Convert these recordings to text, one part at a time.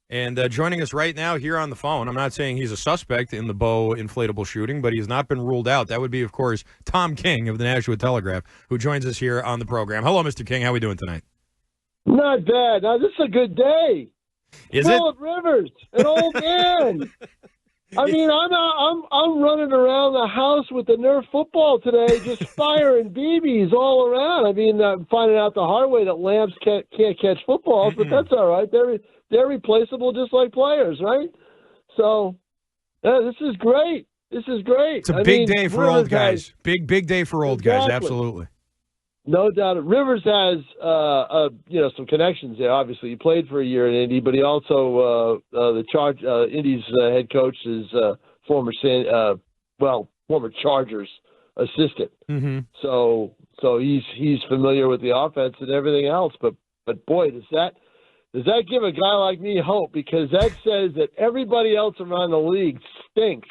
And joining us right now here on the phone, I'm not saying he's a suspect in the Bo inflatable shooting, but he's not been ruled out. That would be, of course, Tom King of the Nashua Telegraph, who joins us here on the program. Hello, Mr. King. How are we doing tonight? Not bad. Now, this is a good day. Is Phillip Rivers, an old man. I mean, I'm running around the house with the Nerf football today, just firing BBs all around. I mean, I'm finding out the hard way that lambs can't catch footballs, but that's all right. They're replaceable just like players, right? So, this is great. This is great. It's a big day for old guys. Big day for old guys. Exactly. Absolutely. No doubt. Rivers has, some connections there. Obviously, he played for a year in Indy, but he also Indy's head coach is former Chargers assistant. Mm-hmm. So he's familiar with the offense and everything else. But boy, does that give a guy like me hope, because that says that everybody else around the league stinks.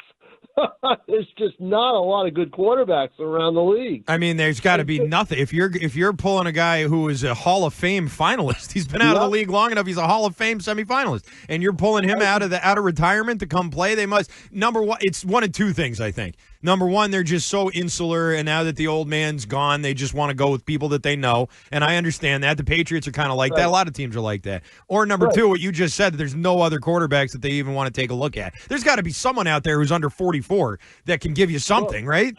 There's just not a lot of good quarterbacks around the league. I mean, there's got to be nothing. If you're pulling a guy who is a Hall of Fame finalist, he's been out of the league long enough. He's a Hall of Fame semifinalist, and you're pulling him out of retirement to come play. They must, number one, it's one of two things. I think number one, they're just so insular, and now that the old man's gone, they just want to go with people that they know. And I understand that. The Patriots are kind of like that. A lot of teams are like that. Or number two, what you just said, that there's no other quarterbacks that they even want to take a look at. There's got to be someone out there who's under 44 that can give you something, right?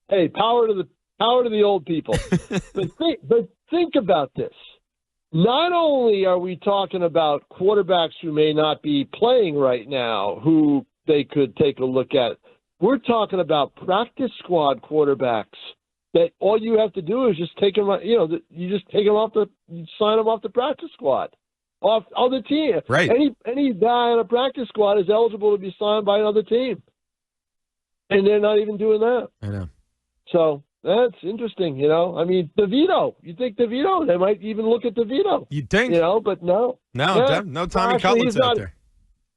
Hey, power to the old people. but think about this. Not only are we talking about quarterbacks who may not be playing right now, who they could take a look at, we're talking about practice squad quarterbacks that all you have to do is just take them. You just take them you sign them off the practice squad, off the team. Right. Any guy on a practice squad is eligible to be signed by another team, and they're not even doing that. I know. So that's interesting. I mean, DeVito. You think DeVito? They might even look at DeVito. You'd think. But no. No Tommy Cutlets out there.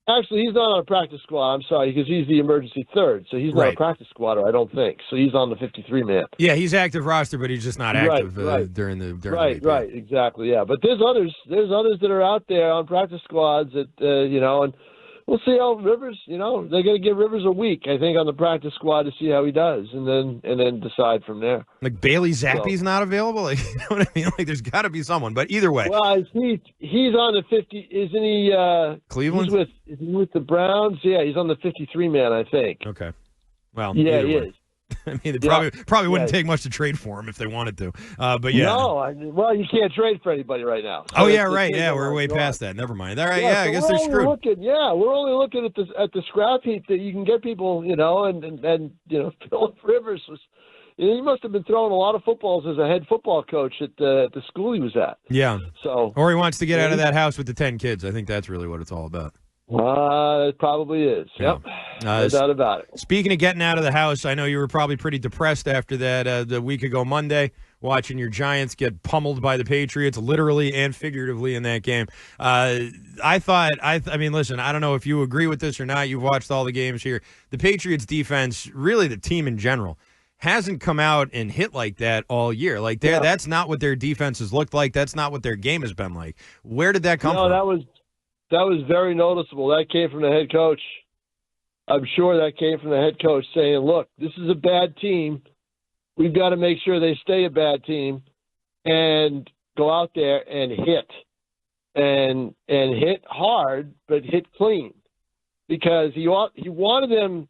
Actually, he's not on a practice squad. I'm sorry, because he's the emergency third, so he's not a practice squatter, I don't think. So he's on the 53-man. Yeah, he's active roster, but he's just not active during the week. Right, exactly, yeah. But there's others that are out there on practice squads that and we'll see how Rivers. They're going to give Rivers a week, I think, on the practice squad to see how he does, and then decide from there. Like Bailey Zappe's not available. Like, you know what I mean? Like, there's got to be someone. But either way, well, he's on the 50. Isn't he? Cleveland. Is he with the Browns? Yeah, he's on the 53-man, I think. Okay. Well, yeah, he is. I mean, it probably wouldn't take much to trade for him if they wanted to. But yeah. No, you can't trade for anybody right now. So right. Yeah, we're way past that. Never mind. All right. Yeah, I guess they're screwed. We're only looking at the scrap heap that you can get people. And Phillip Rivers was. He must have been throwing a lot of footballs as a head football coach at the school he was at. Yeah. So. Or he wants to get out of that house with the 10 kids. I think that's really what it's all about. It probably is. Yep. No doubt about it. Speaking of getting out of the house, I know you were probably pretty depressed after that the week ago Monday, watching your Giants get pummeled by the Patriots, literally and figuratively in that game. I mean, listen, I don't know if you agree with this or not. You've watched all the games here. The Patriots defense, really the team in general, hasn't come out and hit like that all year. Like, that's not what their defense has looked like. That's not what their game has been like. Where did that come from? That was very noticeable. That came from the head coach. I'm sure that came from the head coach saying, look, this is a bad team. We've got to make sure they stay a bad team and go out there and hit. And hit hard, but hit clean. Because he wanted them,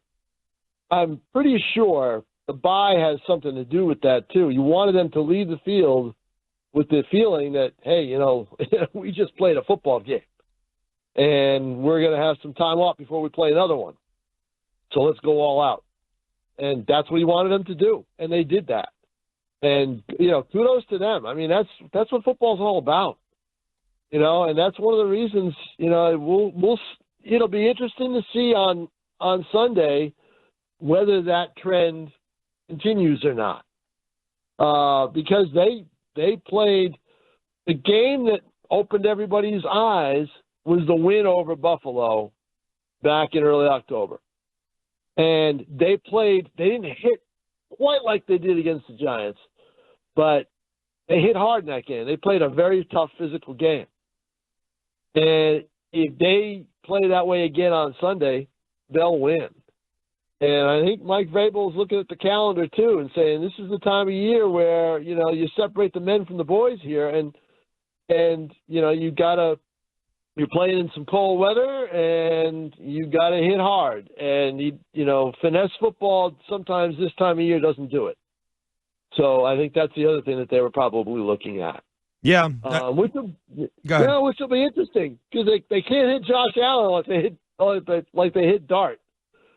I'm pretty sure the bye has something to do with that too. You wanted them to leave the field with the feeling that, hey, we just played a football game. And we're going to have some time off before we play another one. So let's go all out. And that's what he wanted them to do. And they did that. And, kudos to them. I mean, that's what football's all about. And that's one of the reasons, it'll be interesting to see on Sunday whether that trend continues or not. Because they played the game that opened everybody's eyes was the win over Buffalo back in early October. And they didn't hit quite like they did against the Giants, but they hit hard in that game. They played a very tough physical game. And if they play that way again on Sunday, they'll win. And I think Mike Vrabel is looking at the calendar too and saying this is the time of year where you separate the men from the boys here, and you're playing in some cold weather and you got to hit hard, and finesse football sometimes this time of year doesn't do it. So I think that's the other thing that they were probably looking at. Yeah, which will be interesting because they can't hit Josh Allen like they hit Dart,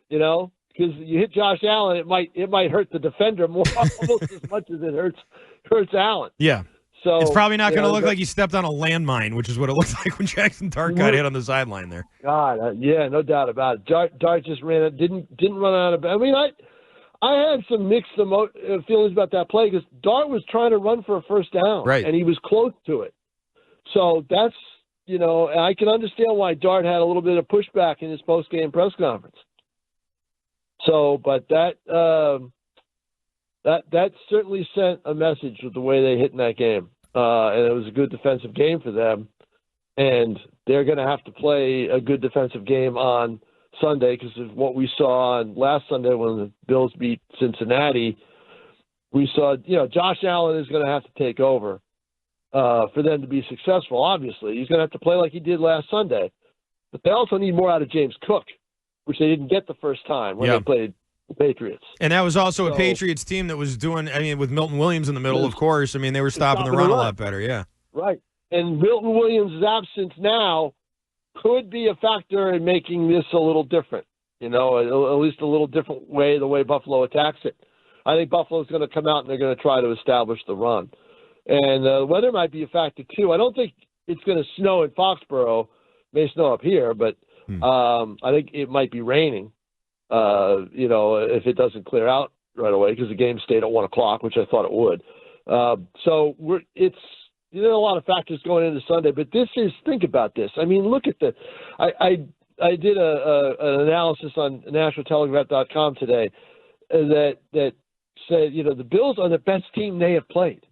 because you hit Josh Allen, it might hurt the defender more almost as much as it hurts Allen. Yeah. So it's probably not going to look like he stepped on a landmine, which is what it looked like when Jackson Dart got hit on the sideline there. God, yeah, no doubt about it. Dart just didn't run out of. I mean, I had some mixed feelings about that play because Dart was trying to run for a first down, right, and he was close to it. So that's I can understand why Dart had a little bit of pushback in his post-game press conference. So, but that certainly sent a message with the way they hit in that game. And it was a good defensive game for them. And they're going to have to play a good defensive game on Sunday because of what we saw on last Sunday when the Bills beat Cincinnati. We saw, Josh Allen is going to have to take over for them to be successful, obviously. He's going to have to play like he did last Sunday. But they also need more out of James Cook, which they didn't get the first time when they played the Patriots. And that was also a Patriots team that was doing, with Milton Williams in the middle, of course. They were stopping the run a lot better, yeah. Right. And Milton Williams' absence now could be a factor in making this a little different, at least a little different way, the way Buffalo attacks it. I think Buffalo's going to come out and they're going to try to establish the run. And the weather might be a factor, too. I don't think it's going to snow in Foxborough. It may snow up here, but I think it might be raining, if it doesn't clear out right away because the game stayed at 1 o'clock, which I thought it would. So it's a lot of factors going into Sunday, but think about this. Look at I did an analysis on NashuaTelegraph.com today that said, the Bills are the best team they have played.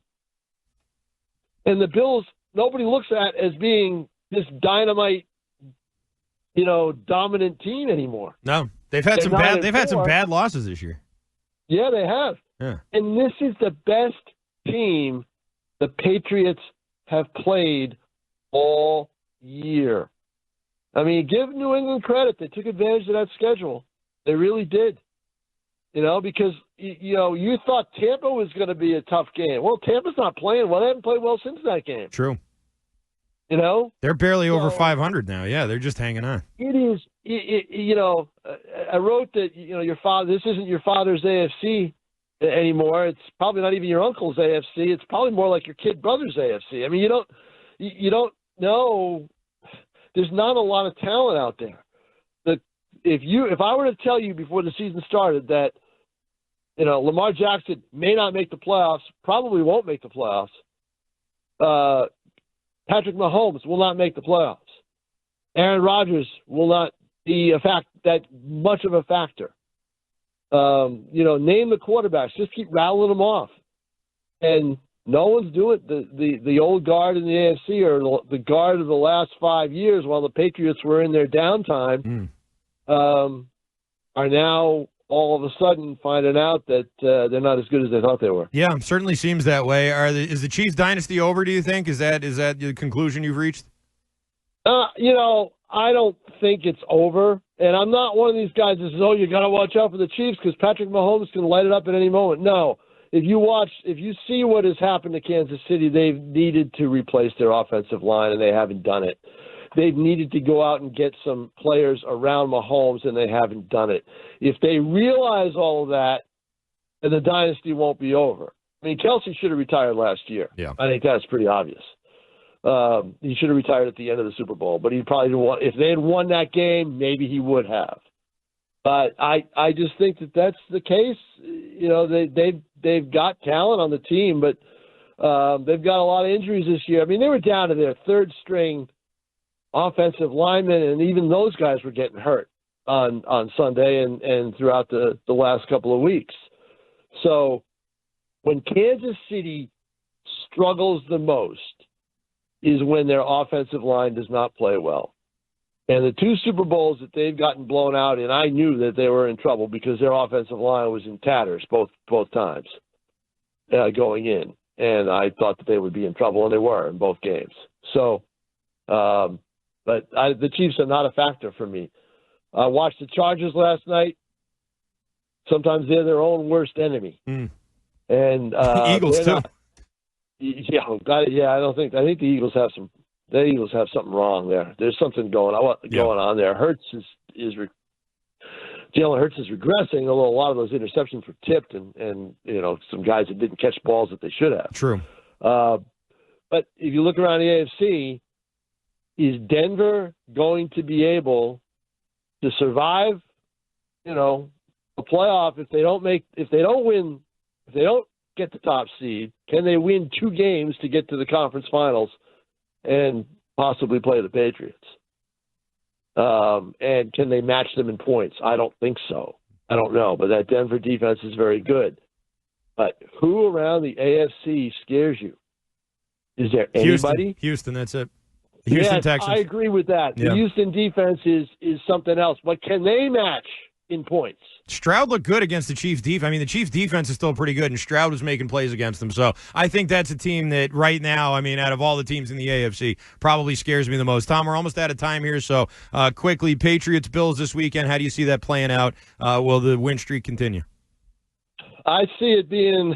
And the Bills, nobody looks at as being this dynamite, dominant team anymore. No, they've had some bad losses this year. Yeah, they have. Yeah. And this is the best team the Patriots have played all year. Give New England credit. They took advantage of that schedule. They really did. Because, you thought Tampa was going to be a tough game. Well, Tampa's not playing well. They haven't played well since that game. True. They're barely over 500 now. Yeah, they're just hanging on. It is. I wrote that your father. This isn't your father's AFC anymore. It's probably not even your uncle's AFC. It's probably more like your kid brother's AFC. You don't know. There's not a lot of talent out there. If I were to tell you before the season started that Lamar Jackson may not make the playoffs, probably won't make the playoffs. Patrick Mahomes will not make the playoffs. Aaron Rodgers will not be that much of a factor. Name the quarterbacks. Just keep rattling them off. And no one's doing it. The old guard in the AFC or the guard of the last 5 years while the Patriots were in their downtime are now all of a sudden finding out that they're not as good as they thought they were. Yeah, certainly seems that way. Is the Chiefs dynasty over, do you think? Is that the conclusion you've reached? I don't think it's over. And I'm not one of these guys that says, you got to watch out for the Chiefs because Patrick Mahomes can light it up at any moment. No. If you see what has happened to Kansas City, they've needed to replace their offensive line, and they haven't done it. They've needed to go out and get some players around Mahomes, and they haven't done it. If they realize all of that, then the dynasty won't be over. Kelsey should have retired last year. Yeah. I think that's pretty obvious. He should have retired at the end of the Super Bowl, but he probably won. If they had won that game, maybe he would have. But I just think that's the case. They've got talent on the team, but they've got a lot of injuries this year. They were down to their third string offensive linemen, and even those guys were getting hurt on Sunday and throughout the last couple of weeks. So when Kansas City struggles the most is when their offensive line does not play well. And the 2 Super Bowls that they've gotten blown out in, I knew that they were in trouble because their offensive line was in tatters both times going in. And I thought that they would be in trouble, and they were in both games. So, but the Chiefs are not a factor for me. I watched the Chargers last night. Sometimes they're their own worst enemy. And Eagles too. I think the Eagles have some. The Eagles have something wrong there. There's something going on there. Jalen Hurts is regressing, although a lot of those interceptions were tipped, and some guys that didn't catch balls that they should have. True. But if you look around the AFC, is Denver going to be able to survive? A playoff if they don't get the top seed? Can they win 2 games to get to the conference finals and possibly play the Patriots? And can they match them in points? I don't think so. I don't know, but that Denver defense is very good. But who around the AFC scares you? Is there anybody? Houston, that's it. Houston Texans. I agree with that. Yeah. The Houston defense is something else. But can they match in points? Stroud looked good against the Chiefs' defense. I mean, the Chiefs' defense is still pretty good, and Stroud was making plays against them. So I think that's a team that right now, out of all the teams in the AFC, probably scares me the most. Tom, we're almost out of time here, so quickly, Patriots, Bills this weekend. How do you see that playing out? Will the win streak continue? I see it being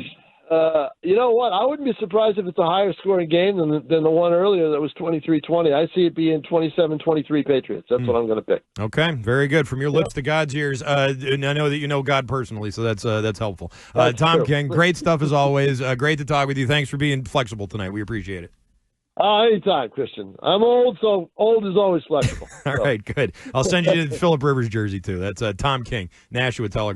you know what? I wouldn't be surprised if it's a higher scoring game than the one earlier that was 23-20. I see it being 27-23 Patriots. That's what I'm going to pick. Okay, very good. From your lips to God's ears. And I know that you know God personally, so that's helpful. Tom true. King, great stuff as always. Great to talk with you. Thanks for being flexible tonight. We appreciate it. Anytime, Christian. I'm old, so old is always flexible. All right, good. I'll send you the Phillip Rivers jersey, too. That's Tom King, Nashua Telegraph.